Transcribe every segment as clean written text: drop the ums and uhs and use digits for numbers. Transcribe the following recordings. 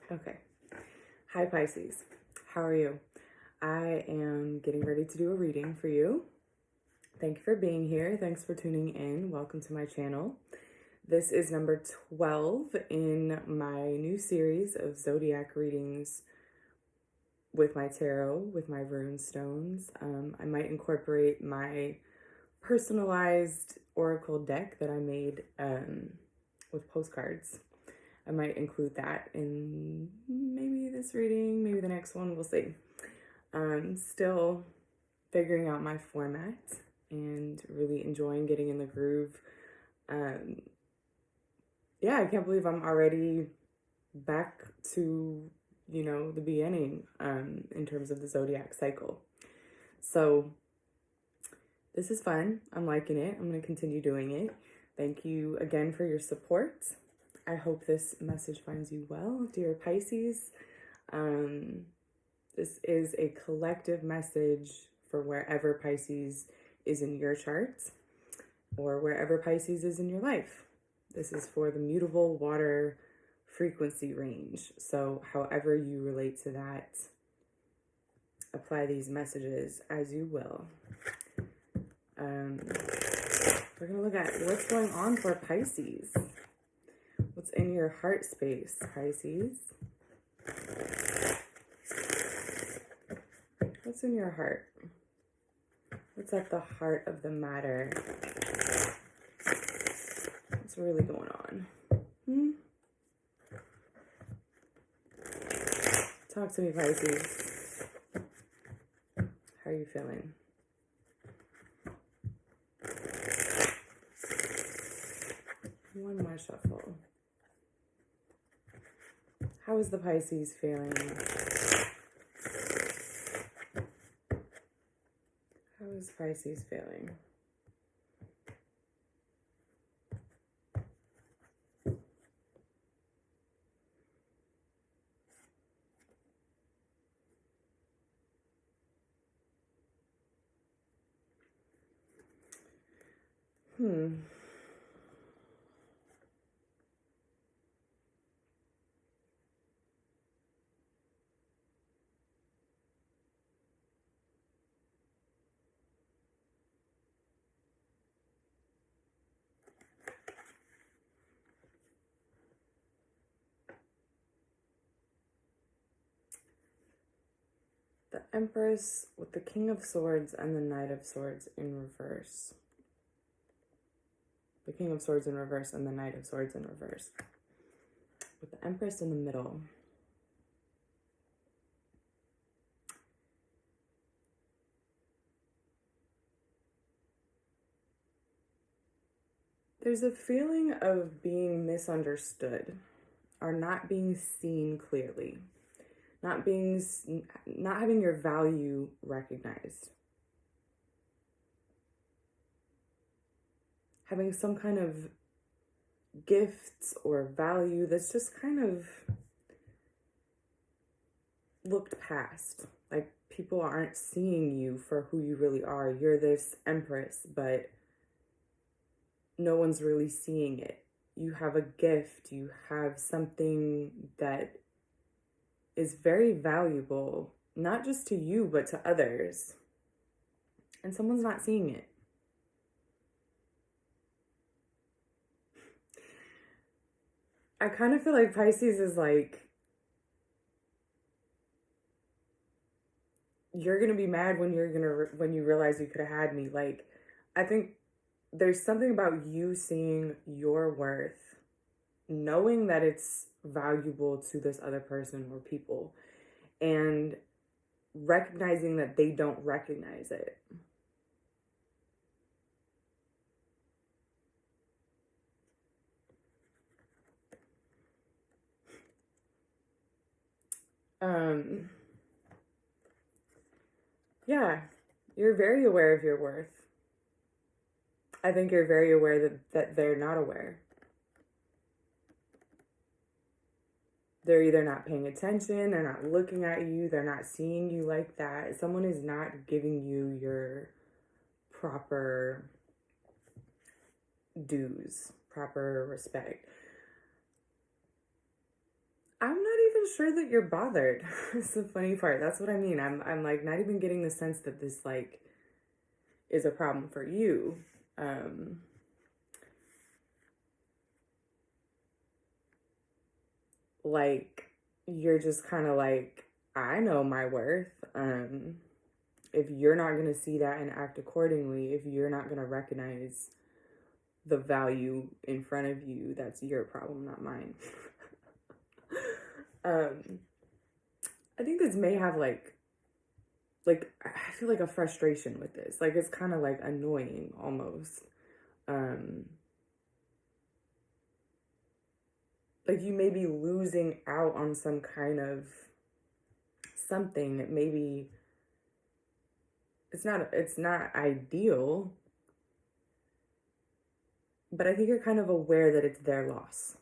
Okay. Hi, Pisces. How are you? I am getting ready to do a reading for you. Thank you for being here. Thanks for tuning in. Welcome to my channel. This is number 12 in my new series of zodiac readings with my tarot, with my rune stones. I might incorporate my personalized oracle deck that I made with postcards. I might include that in maybe this reading, maybe the next one, we'll see. I'm still figuring out my format and really enjoying getting in the groove. Yeah, I can't believe I'm already back to, the beginning in terms of the zodiac cycle. So this is fun. I'm liking it. I'm going to continue doing it. Thank you again for your support. I hope this message finds you well, dear Pisces. This is a collective message for wherever Pisces is in your chart or wherever Pisces is in your life. This is for the mutable water frequency range. So however you relate to that, apply these messages as you will. We're going to look at what's going on for Pisces. What's in your heart space, Pisces? What's in your heart? What's at the heart of the matter? What's really going on? Talk to me, Pisces. How are you feeling? One more shuffle. How is the Pisces feeling? How is Pisces feeling? The Empress with the King of Swords and the Knight of Swords in reverse. The King of Swords in reverse and the Knight of Swords in reverse. With the Empress in the middle. There's a feeling of being misunderstood or not being seen clearly. Not having your value recognized. Having some kind of gifts or value that's just kind of looked past. Like people aren't seeing you for who you really are. You're this Empress, but no one's really seeing it. You have a gift. You have something that is very valuable, not just to you, but to others. And someone's not seeing it. I kind of feel like Pisces is like, you're going to be mad when when you realize you could have had me. Like, I think there's something about you seeing your worth, knowing that it's valuable to this other person or people, and recognizing that they don't recognize it. Yeah, you're very aware of your worth. I think you're very aware that they're not aware. They're either not paying attention, they're not looking at you, they're not seeing you like that. Someone is not giving you your proper dues, proper respect. I'm not even sure that you're bothered. It's the funny part. That's what I mean. I'm like not even getting the sense that this like is a problem for you. Like you're just kind of like, I know my worth. If you're not going to see that and act accordingly, if you're not going to recognize the value in front of you, that's your problem, not mine. I think this may have like I feel like a frustration with this. Like it's kind of like annoying almost. Like you may be losing out on some kind of something that maybe it's not ideal, but I think you're kind of aware that it's their loss.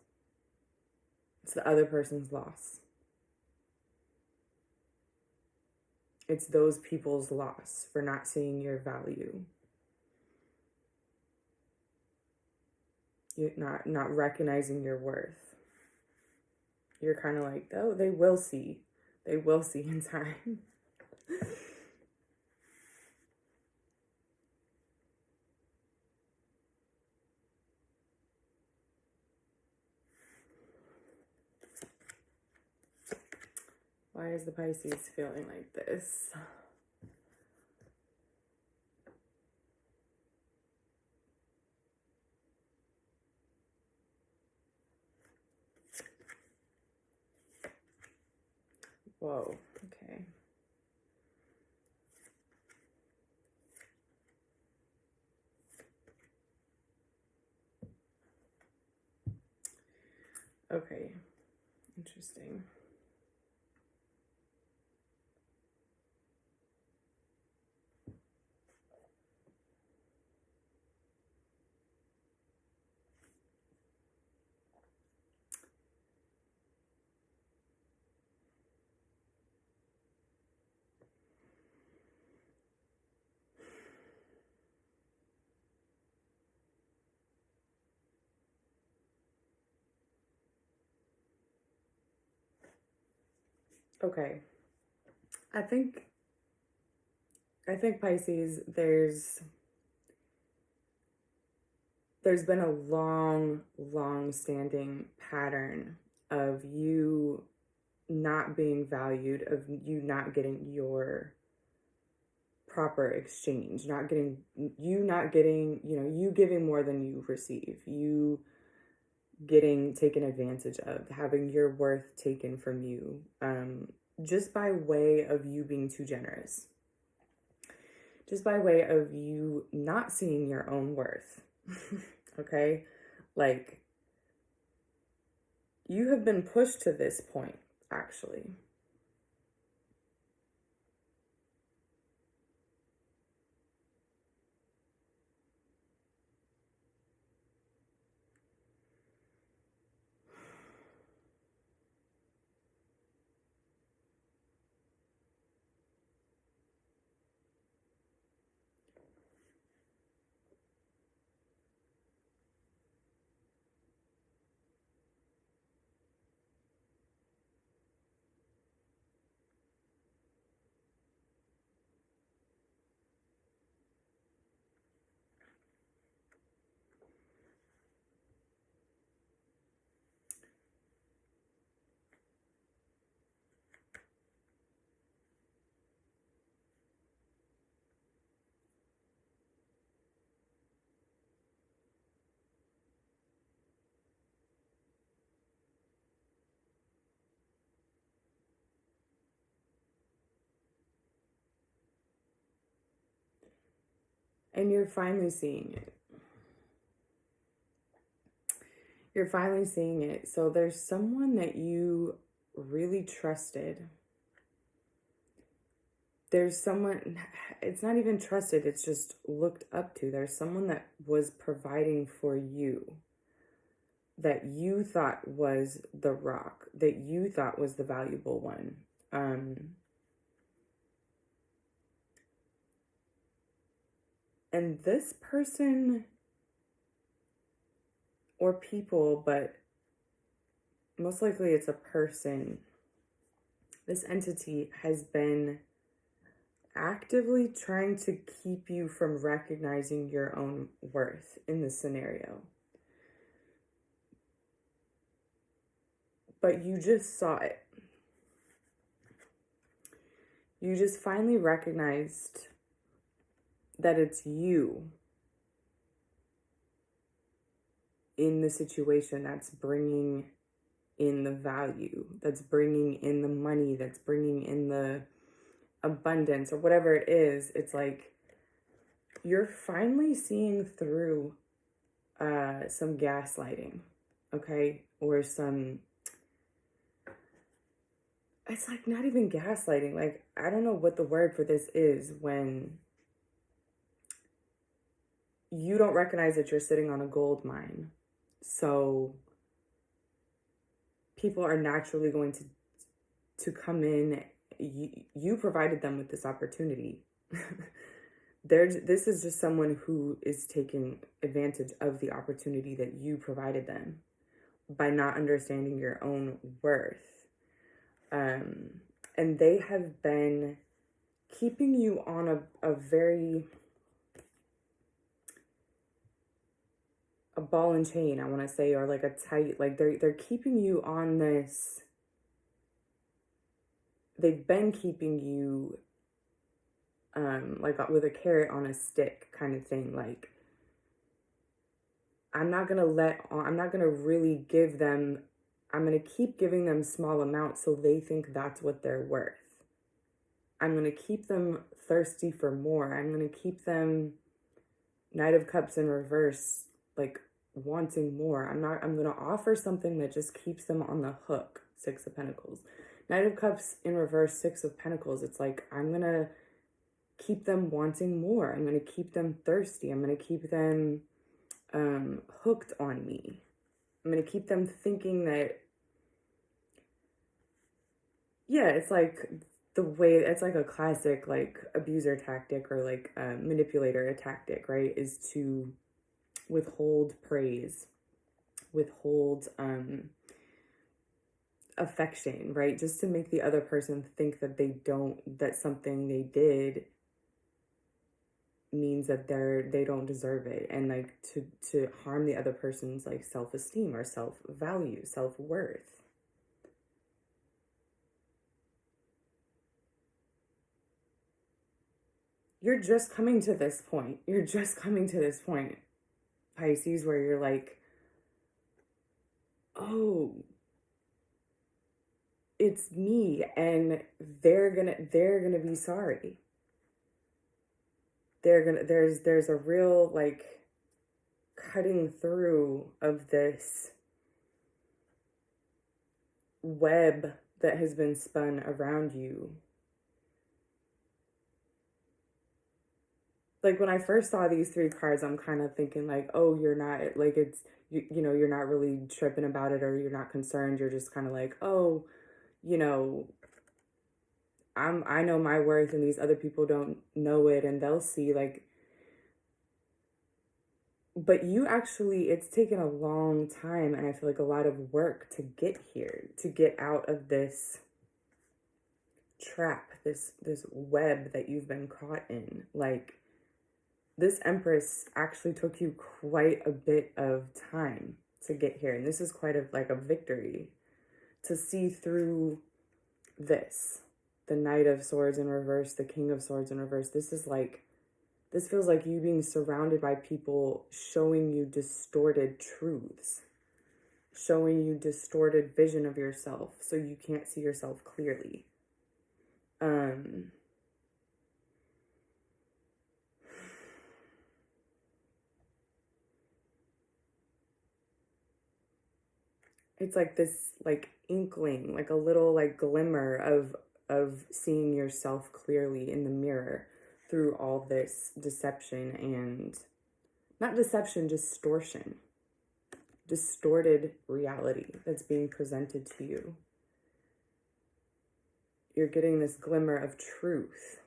It's the other person's loss. It's those people's loss for not seeing your value. You're not recognizing your worth. You're kind of like, oh, they will see. They will see in time. Why is the Pisces feeling like this? Whoa, okay. Okay, interesting. Okay. I think Pisces, there's been a long standing pattern of you not being valued, of you not getting your proper exchange, not getting, you giving more than you receive, you getting taken advantage of, having your worth taken from you, just by way of you being too generous, just by way of you not seeing your own worth. Okay, like you have been pushed to this point, actually. And you're finally seeing it. You're finally seeing it. So there's someone that you really trusted. There's someone, it's not even trusted, it's just looked up to. There's someone that was providing for you, that you thought was the rock, that you thought was the valuable one. And this person or people, but most likely it's a person, This entity has been actively trying to keep you from recognizing your own worth in this scenario. But you just saw it. You just finally recognized that it's you in the situation that's bringing in the value, that's bringing in the money, that's bringing in the abundance or whatever it is. It's like you're finally seeing through some gaslighting, okay? Or some, it's like not even gaslighting. Like, I don't know what the word for this is when you don't recognize that you're sitting on a gold mine. So people are naturally going to come in. You provided them with this opportunity. This is just someone who is taking advantage of the opportunity that you provided them by not understanding your own worth. And they have been keeping you on a ball and chain, I want to say, or like a tight, like they're keeping you on this. They've been keeping you like with a carrot on a stick kind of thing. Like, I'm not going to really give them, I'm going to keep giving them small amounts so they think that's what they're worth. I'm going to keep them thirsty for more. I'm going to keep them Knight of Cups in reverse, like wanting more. I'm going to offer something that just keeps them on the hook. Six of Pentacles. Knight of Cups in reverse, Six of Pentacles. It's like, I'm going to keep them wanting more. I'm going to keep them thirsty. I'm going to keep them hooked on me. I'm going to keep them thinking that, yeah, it's like the way, it's like a classic like abuser tactic or like manipulator tactic, right? Is to withhold praise, withhold affection, right? Just to make the other person think that that something they did means that they don't deserve it, and like to harm the other person's like self-esteem or self-value, self-worth. You're just coming to this point. Pisces, where you're like, oh, it's me, and they're gonna be sorry. There's a real like cutting through of this web that has been spun around you. Like, when I first saw these three cards, I'm kind of thinking like, oh, you're not like, it's, you know, you're not really tripping about it, or you're not concerned. You're just kind of like, oh, you know, I know my worth and these other people don't know it, and they'll see, like, but you actually, it's taken a long time, and I feel like a lot of work to get here, to get out of this trap, this web that you've been caught in. Like, this Empress actually took you quite a bit of time to get here, and this is quite a victory to see through this. The Knight of Swords in reverse, the King of Swords in reverse. This feels like you being surrounded by people showing you distorted truths, showing you distorted vision of yourself so you can't see yourself clearly. It's like this like inkling, like a little like glimmer of seeing yourself clearly in the mirror through all this deception, and not deception, distortion, distorted reality that's being presented to you. You're getting this glimmer of truth.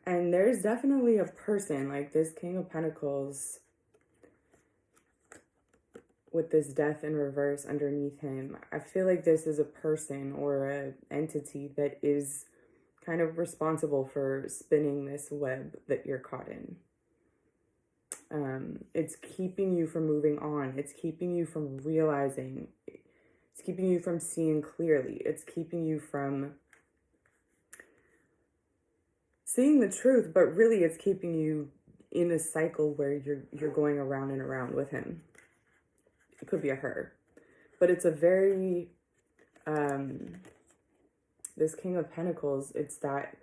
And there's definitely a person, like this King of Pentacles, with this death in reverse underneath him, I feel like this is a person or an entity that is kind of responsible for spinning this web that you're caught in. It's keeping you from moving on. It's keeping you from realizing. It's keeping you from seeing clearly. It's keeping you from seeing the truth, but really it's keeping you in a cycle where you're going around and around with him. It could be a her, but it's a very this King of Pentacles, it's that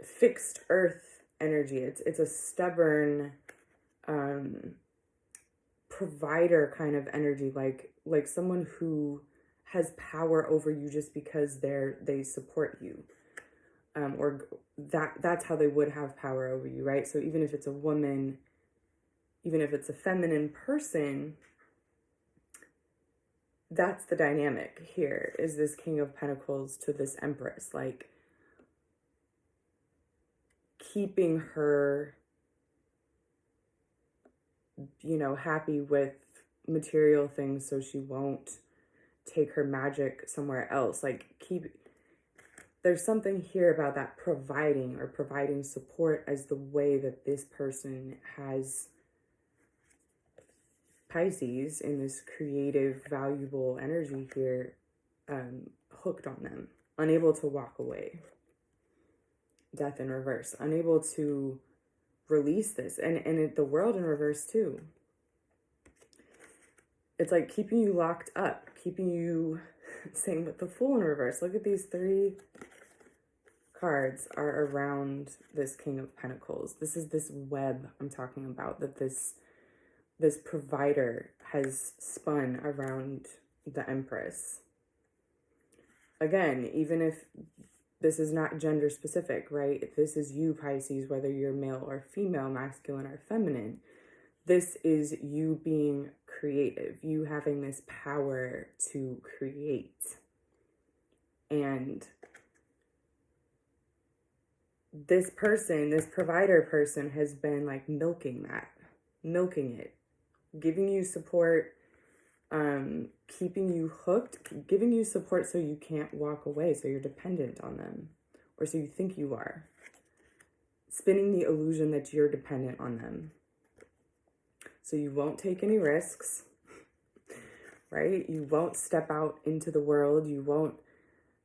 fixed earth energy. It's a stubborn provider kind of energy, like someone who has power over you just because they support you, or that's how they would have power over you, right? So even if it's a woman, even if it's a feminine person, that's the dynamic here, is this King of Pentacles to this Empress, like keeping her, you know, happy with material things so she won't take her magic somewhere else. Like there's something here about that providing support as the way that this person has Pisces in this creative, valuable energy here, hooked on them, unable to walk away. Death in reverse, unable to release this, and the world in reverse too. It's like keeping you locked up, keeping you, same with the Fool in reverse. Look at these 3 cards are around this King of Pentacles. This is this web I'm talking about, that this provider has spun around the Empress. Again, even if this is not gender specific, right? If this is you, Pisces, whether you're male or female, masculine or feminine, this is you being creative, you having this power to create. And this person, this provider person, has been like milking it, giving you support, keeping you hooked, giving you support so you can't walk away, so you're dependent on them, or so you think you are, spinning the illusion that you're dependent on them, so you won't take any risks, right? You won't step out into the world, you won't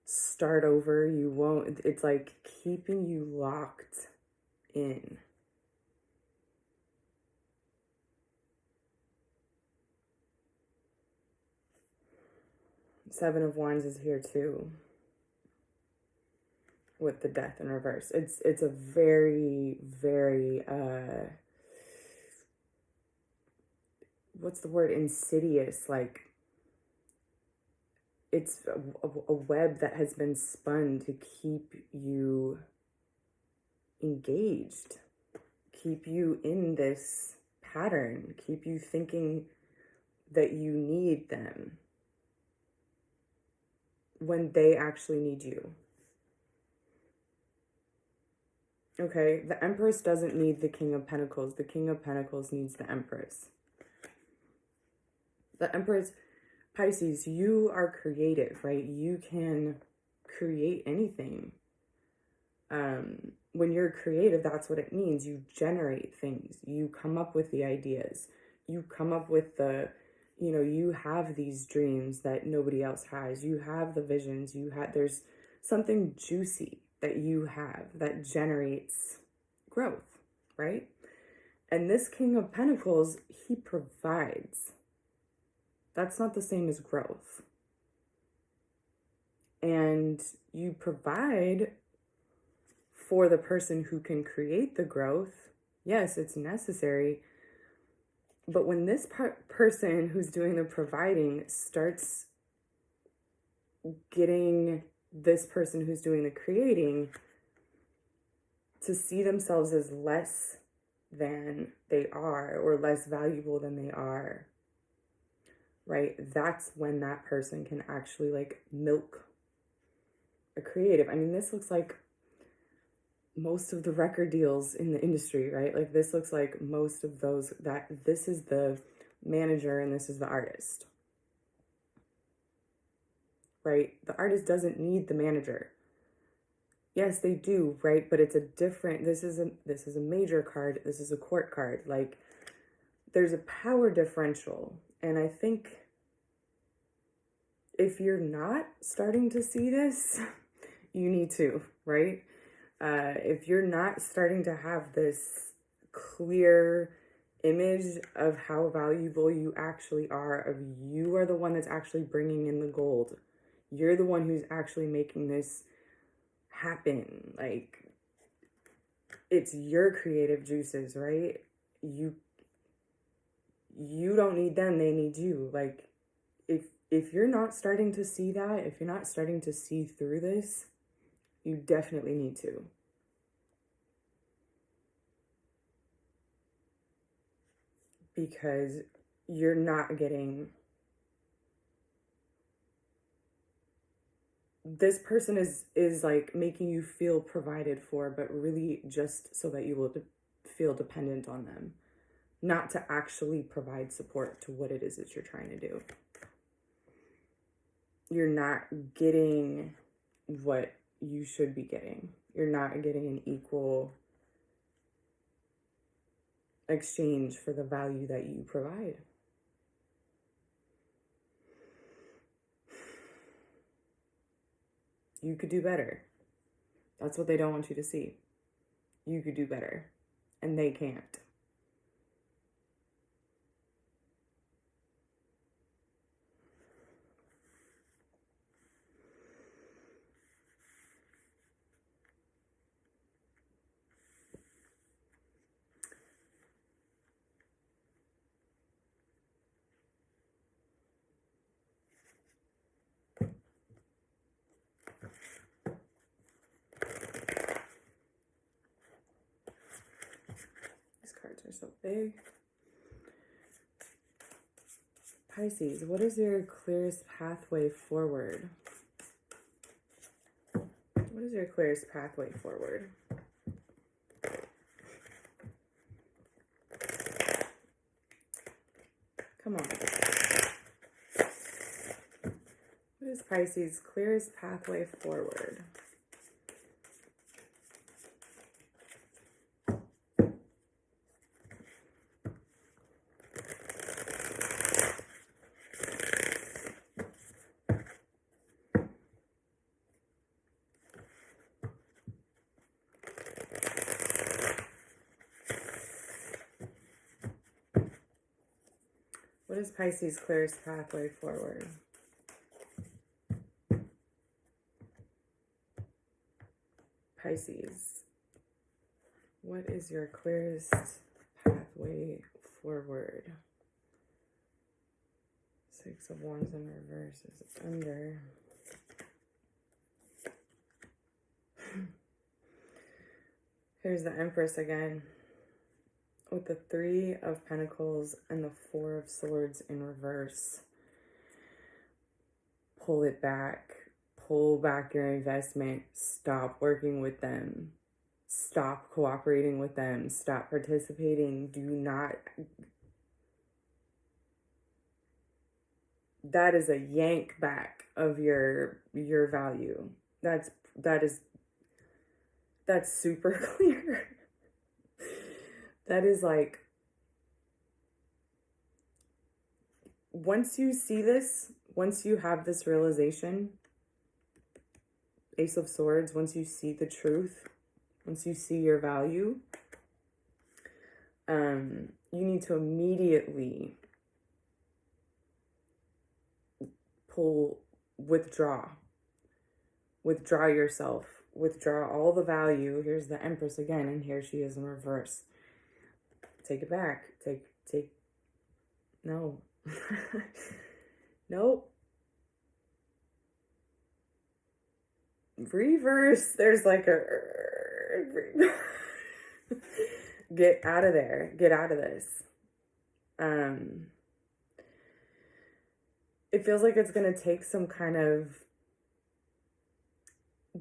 start over, you won't, it's like keeping you locked in. Seven of Wands is here too, with the Death in reverse. It's a very, very what's the word, insidious, like it's a web that has been spun to keep you engaged, keep you in this pattern, keep you thinking that you need them when they actually need you. Okay, the Empress doesn't need the King of Pentacles. The King of Pentacles needs the Empress. The Empress, Pisces, you are creative, right? You can create anything. When you're creative, that's what it means. You generate things. You come up with the ideas. You come up with the, you know, you have these dreams that nobody else has. You have the visions. There's something juicy that you have that generates growth, right? And this King of Pentacles, he provides. That's not the same as growth. And you provide for the person who can create the growth. Yes, it's necessary. But when this person who's doing the providing starts getting this person who's doing the creating to see themselves as less than they are, or less valuable than they are, right? That's when that person can actually like milk a creative. I mean, this looks like most of the record deals in the industry, right? Like this looks like most of those, that this is the manager and this is the artist, right? The artist doesn't need the manager. Yes, they do, right? But it's a different, this is a major card. This is a court card. Like, there's a power differential. And I think if you're not starting to see this, you need to, right? If you're not starting to have this clear image of how valuable you actually are, of you are the one that's actually bringing in the gold. You're the one who's actually making this happen. Like, it's your creative juices, right? You don't need them, they need you. Like, if you're not starting to see that, if you're not starting to see through this, you definitely need to. Because you're not getting, this person is like making you feel provided for, but really just so that you will feel dependent on them, not to actually provide support to what it is that you're trying to do. You're not getting what you should be getting. You're not getting an equal exchange for the value that you provide. You could do better. That's what they don't want you to see. You could do better, and they can't. These cards are so big. Pisces, what is your clearest pathway forward? What is your clearest pathway forward? Come on. What is Pisces' clearest pathway forward? What is Pisces' clearest pathway forward? Pisces, what is your clearest pathway forward? Six of Wands in reverse is under. Here's the Empress again, with the Three of Pentacles and the Four of Swords in reverse. Pull it back. Pull back your investment. Stop working with them. Stop cooperating with them. Stop participating. Do not. That is a yank back of your value. That's super clear. That is like, once you see this, once you have this realization, Ace of Swords, once you see the truth, once you see your value, you need to immediately withdraw yourself, withdraw all the value. Here's the Empress again, and here she is in reverse. Take it back. No. Nope. Reverse. There's like a get out of there. Get out of this. It feels like it's going to take some kind of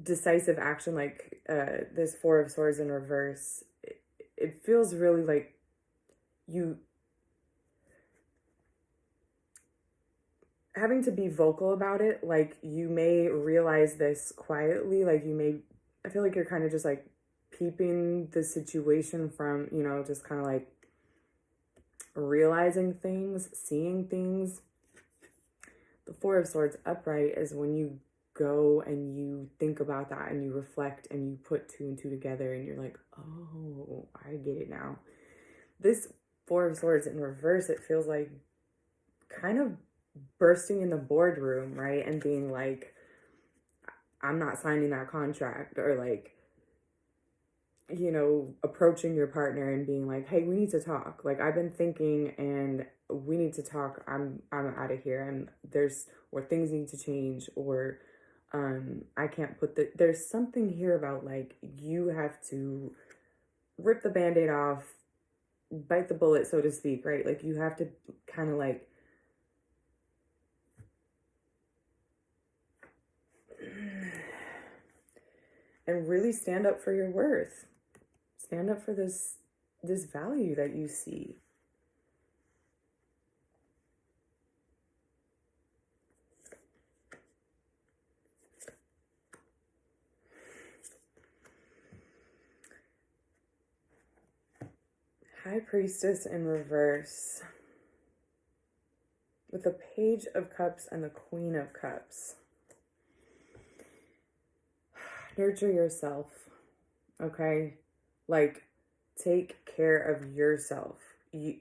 decisive action, like this Four of Swords in reverse. It feels really like having to be vocal about it. Like, you may realize this quietly, like I feel like you're kind of just like peeping the situation from, just kind of like realizing things, seeing things. The Four of Swords upright is when you go and you think about that and you reflect and you put two and two together and you're like, oh, I get it now. This Four of Swords in reverse, it feels like kind of bursting in the boardroom, right? And being like, I'm not signing that contract, or like, approaching your partner and being like, hey, we need to talk. Like, I've been thinking and we need to talk. I'm out of here. And or things need to change, or I can't there's something here about like, you have to rip the Band-Aid off, bite the bullet, so to speak, right? Like, you have to kind of like and really stand up for your worth. Stand up for this value that you see. High Priestess in reverse with the Page of Cups and the Queen of Cups. Nurture yourself, okay? Like, take care of yourself. The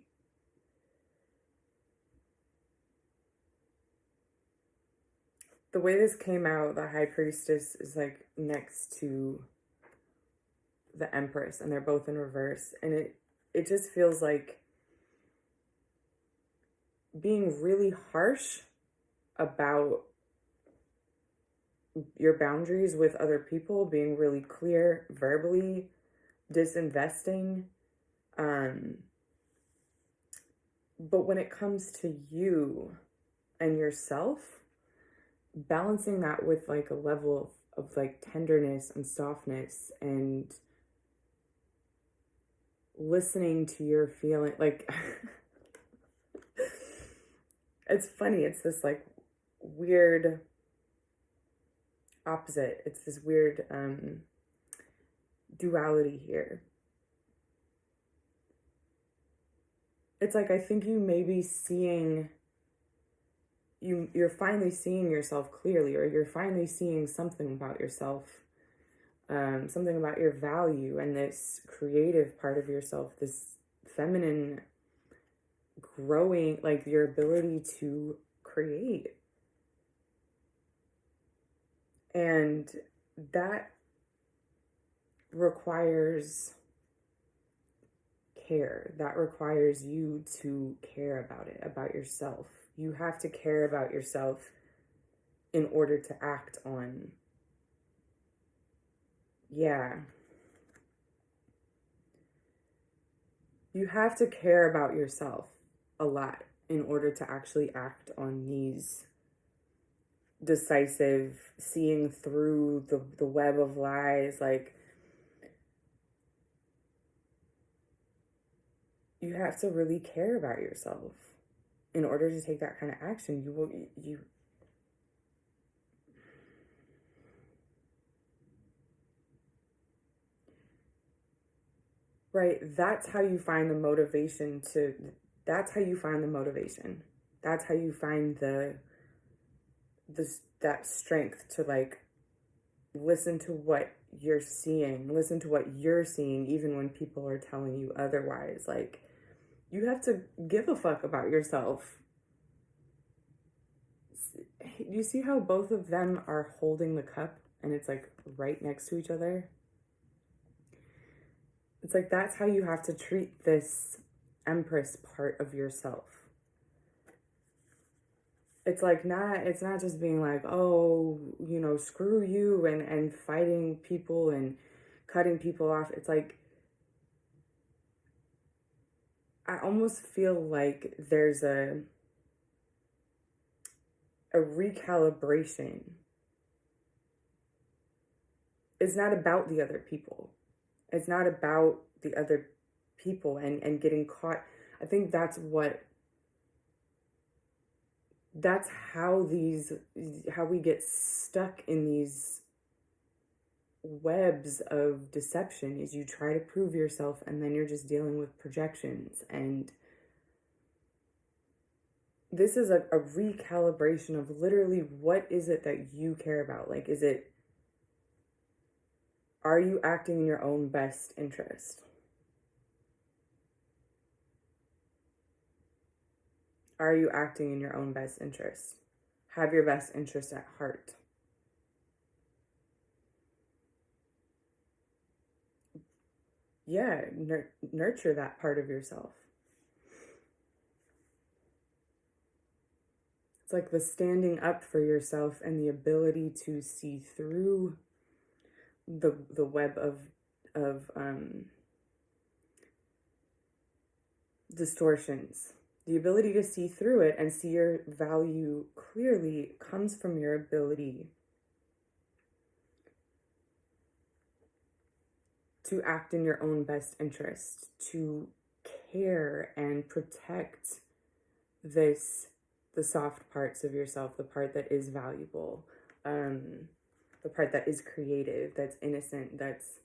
way this came out, the High Priestess is like next to the Empress, and they're both in reverse, and it just feels like being really harsh about your boundaries with other people, being really clear verbally, disinvesting. But when it comes to you and yourself, balancing that with like a level of like tenderness and softness and listening to your feeling, like it's funny, it's this like weird opposite. It's this weird duality here. It's like, I think you may be seeing, you're finally seeing yourself clearly, or you're finally seeing something about yourself, something about your value and this creative part of yourself, this feminine growing, like your ability to create. And that requires care. That requires you to care about it, about yourself. You have to care about yourself in order to act on. Yeah. You have to care about yourself a lot in order to actually act on these decisive, seeing through the web of lies. Like, you have to really care about yourself in order to take that kind of action. You right, that's how you find the motivation that's how you find that strength to like listen to what you're seeing, even when people are telling you otherwise. Like, you have to give a fuck about yourself. You see how both of them are holding the cup and it's like right next to each other? It's like, that's how you have to treat this Empress part of yourself. It's like, it's not just being like, oh, screw you and fighting people and cutting people off. It's like, I almost feel like there's a recalibration. It's not about the other people. It's not about the other people and getting caught. I think that's what that's how we get stuck in these webs of deception, is you try to prove yourself and then you're just dealing with projections. And this is a recalibration of literally, what is it that you care about? Like, are you acting in your own best interest? Are you acting in your own best interest? Have your best interest at heart. Yeah, nurture that part of yourself. It's like the standing up for yourself and the ability to see through the web of distortions. The ability to see through it and see your value clearly comes from your ability to act in your own best interest, to care and protect the soft parts of yourself, the part that is valuable, the part that is creative, that's innocent, that's...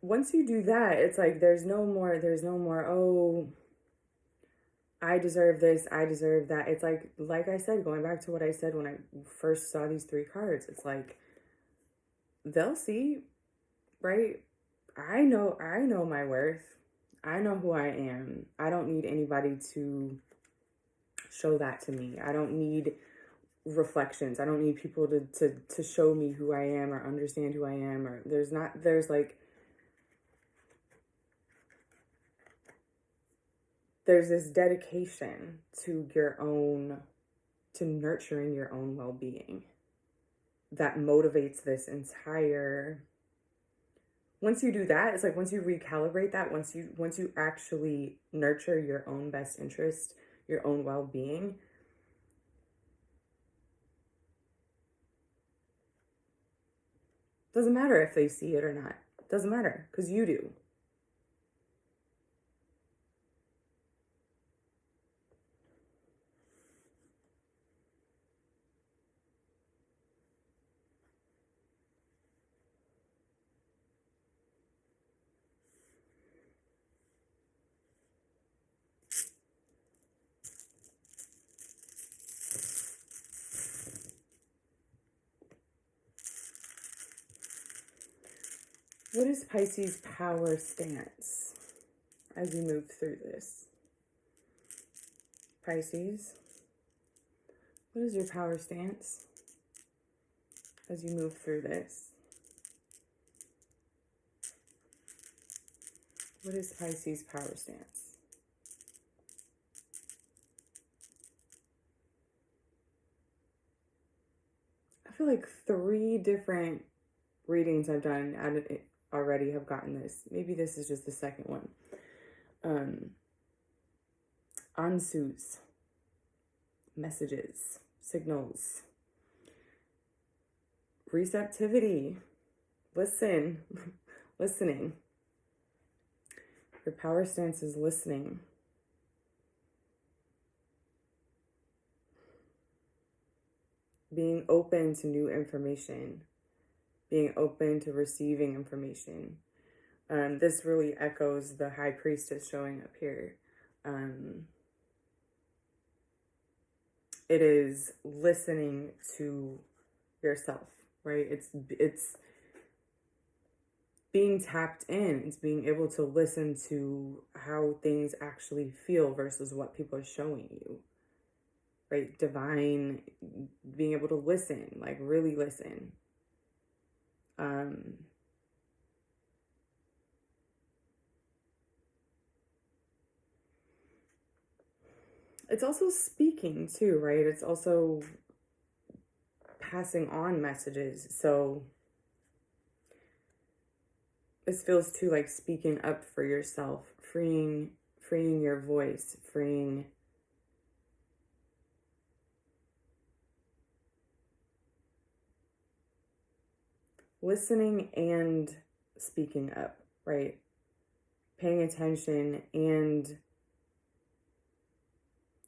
Once you do that, it's like there's no more, oh, I deserve this, I deserve that. It's like I said, going back to what I said when I first saw these 3 cards, it's like, they'll see, right? I know my worth. I know who I am. I don't need anybody to show that to me. I don't need reflections. I don't need people to show me who I am or understand who I am. Or there's this dedication to nurturing your own well-being that motivates this entire... Once you do that, it's like, once you recalibrate that, once you actually nurture your own best interest, your own well-being, doesn't matter if they see it or not. Doesn't matter, because you do. What is Pisces' power stance as you move through this? Pisces, what is your power stance as you move through this? What is Pisces' power stance? I feel like 3 different readings I've done already have gotten this. Maybe this is just the second one. Ansus, messages, signals, receptivity, listening. Your power stance is listening. Being open to new information. Being open to receiving information. This really echoes the High Priestess showing up here. It is listening to yourself, right? It's being tapped in. It's being able to listen to how things actually feel versus what people are showing you, right? Divine, being able to listen, like really listen. It's also speaking too, right? It's also passing on messages. So this feels too like speaking up for yourself, freeing your voice, listening and speaking up, right? Paying attention and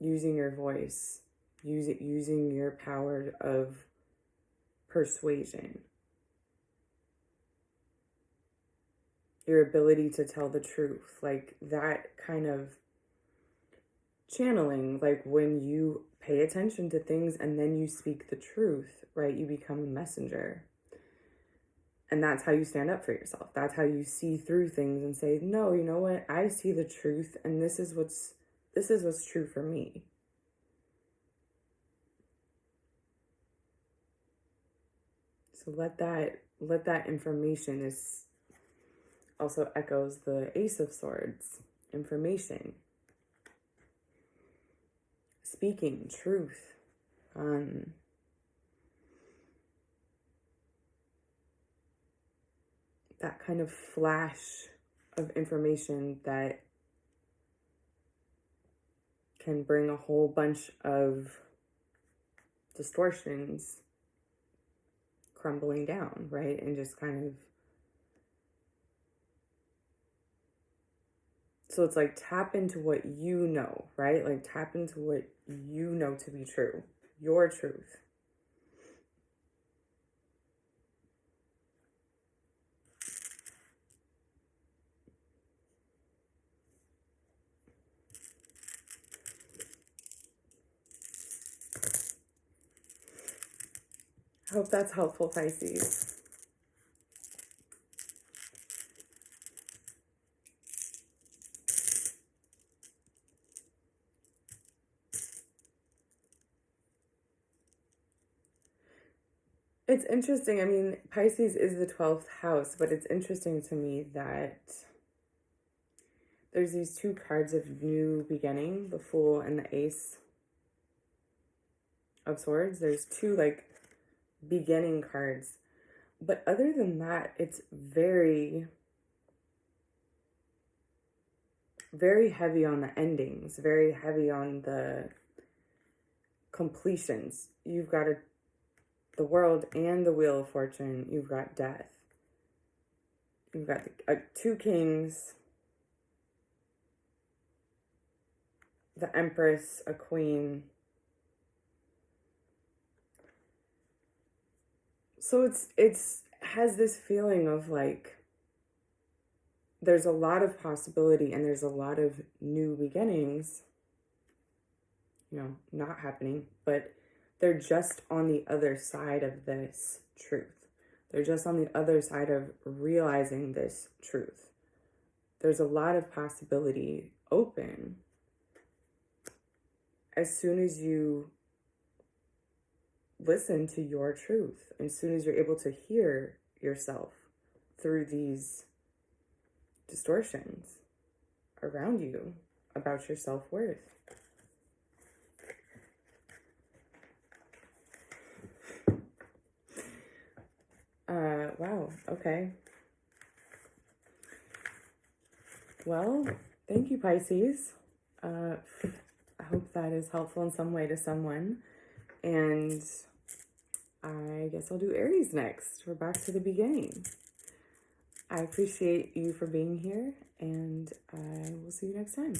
using your voice, using your power of persuasion, your ability to tell the truth, like that kind of channeling, like when you pay attention to things and then you speak the truth, right? You become a messenger. And that's how you stand up for yourself. That's how you see through things and say, no, you know what? I see the truth, and this is what's true for me. So let that information is also echoes the Ace of Swords, information, speaking truth, that kind of flash of information that can bring a whole bunch of distortions crumbling down, right? And just kind of, so it's like tap into what you know, right? Like tap into what you know to be true, your truth. I hope that's helpful, Pisces. It's interesting. I mean, Pisces is the 12th house, but it's interesting to me that there's these two cards of new beginning, the Fool and the Ace of Swords. There's two like beginning cards. But other than that, it's very, very heavy on the endings, very heavy on the completions. You've got the World and the Wheel of Fortune. You've got Death. You've got two Kings, the Empress, a Queen. So it's has this feeling of like there's a lot of possibility and there's a lot of new beginnings, not happening, but they're just on the other side of this truth. They're just on the other side of realizing this truth. There's a lot of possibility open as soon as you listen to your truth, as soon as you're able to hear yourself through these distortions around you about your self-worth. Wow, okay. Well, thank you, Pisces. I hope that is helpful in some way to someone. And I guess I'll do Aries next. We're back to the beginning. I appreciate you for being here, and I will see you next time.